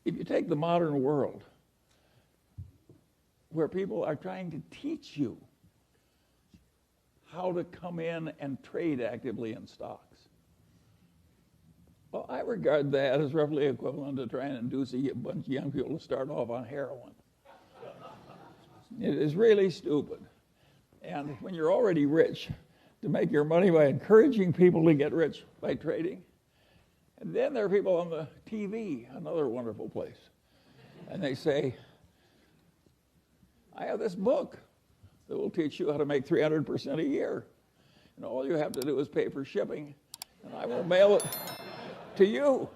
if you take the modern world, where people are trying to teach you how to come in and trade actively in stocks, well, I regard that as roughly equivalent to trying to induce a bunch of young people to start off on heroin. It is really stupid. And when you're already rich, to make your money by encouraging people to get rich by trading. And then there are people on the TV, another wonderful place. And they say, I have this book that will teach you how to make 300% a year. And all you have to do is pay for shipping, and I will mail it to you.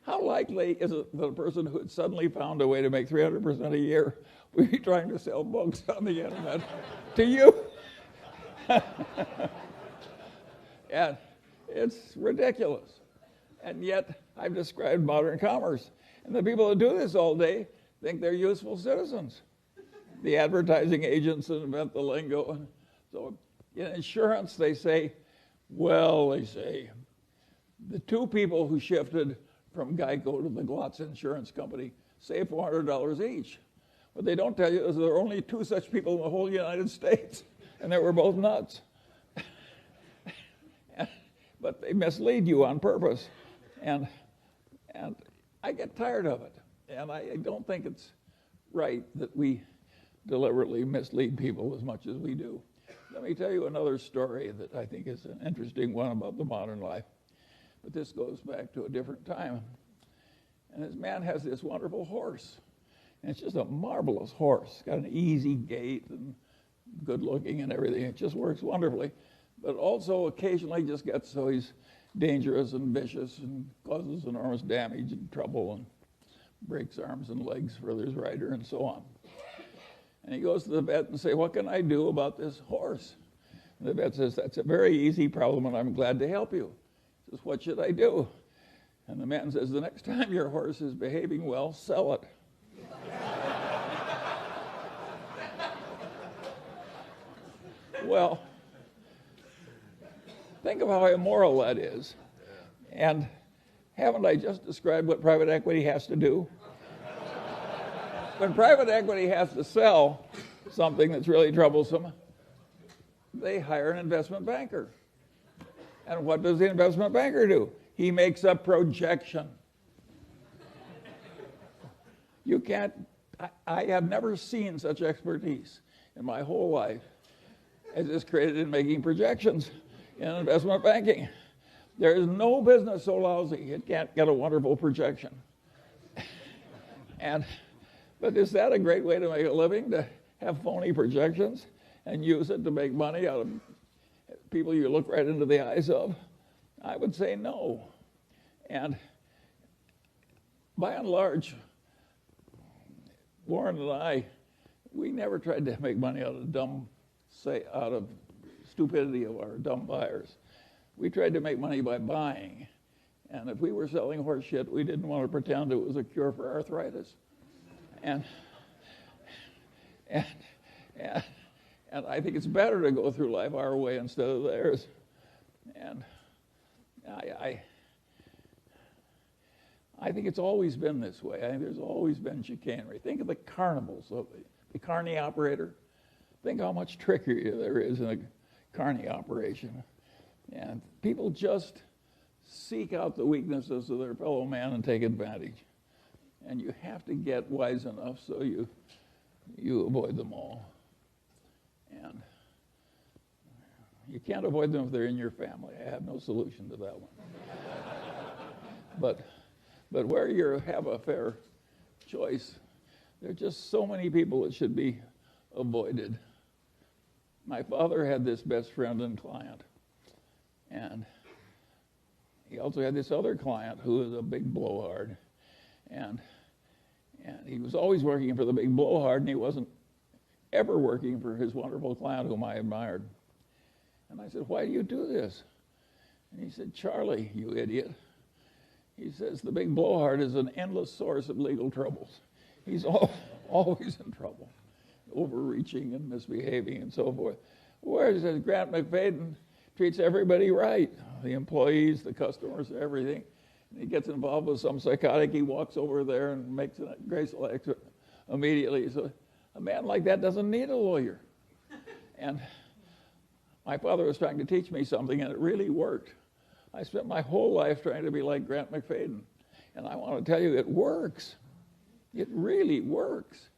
How likely is it that a person who had suddenly found a way to make 300% a year would be trying to sell books on the internet to you? And it's ridiculous. And yet, I've described modern commerce. And the people that do this all day think they're useful citizens. The advertising agents that invent the lingo. And so in insurance, they say, the two people who shifted from Geico to the Glotz Insurance Company saved $400 each. What they don't tell you is there are only two such people in the whole United States, and they were both nuts. But they mislead you on purpose. And I get tired of it. And I don't think it's right that we deliberately mislead people as much as we do. Let me tell you another story that I think is an interesting one about the modern life. But this goes back to a different time. And this man has this wonderful horse. And it's just a marvelous horse. It's got an easy gait and good looking and everything. It just works wonderfully. But also occasionally just gets so he's dangerous and vicious and causes enormous damage and trouble and breaks arms and legs for his rider and so on. And he goes to the vet and says, what can I do about this horse? And the vet says, that's a very easy problem and I'm glad to help you. He says, what should I do? And the man says, the next time your horse is behaving well, sell it. Well, think of how immoral that is. And haven't I just described what private equity has to do? When private equity has to sell something that's really troublesome, they hire an investment banker. And what does the investment banker do? He makes a projection. You can't, I have never seen such expertise in my whole life as is created in making projections in investment banking. There is no business so lousy it can't get a wonderful projection. But is that a great way to make a living, to have phony projections and use it to make money out of people you look right into the eyes of? I would say no. And by and large, Warren and I, we never tried to make money out of stupidity of our dumb buyers. We tried to make money by buying. And if we were selling horse shit, we didn't want to pretend it was a cure for arthritis. And I think it's better to go through life our way instead of theirs. And I think it's always been this way. I think there's always been chicanery. Think of the carnivals, the carny operator. Think how much trickery there is in a carny operation. And people just seek out the weaknesses of their fellow man and take advantage. And you have to get wise enough so you avoid them all. And you can't avoid them if they're in your family. I have no solution to that one. But where you have a fair choice, there are just so many people that should be avoided. My father had this best friend and client. And he also had this other client who was a big blowhard. And he was always working for the big blowhard, and he wasn't ever working for his wonderful client whom I admired. And I said, why do you do this? And he said, Charlie, you idiot. He says, the big blowhard is an endless source of legal troubles. He's always in trouble, overreaching and misbehaving and so forth. Whereas Grant McFadden treats everybody right, the employees, the customers, everything. He gets involved with some psychotic. He walks over there and makes a graceful exit immediately. So a man like that doesn't need a lawyer. And my father was trying to teach me something, and it really worked. I spent my whole life trying to be like Grant McFadden. And I want to tell you, it works. It really works.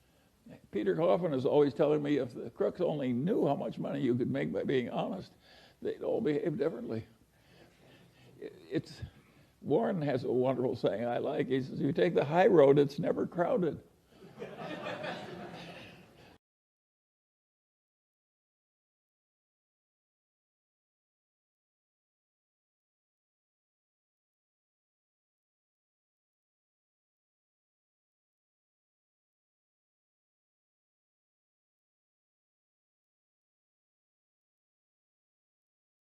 Peter Coffin is always telling me if the crooks only knew how much money you could make by being honest, they'd all behave differently. Warren has a wonderful saying I like. He says, you take the high road, it's never crowded.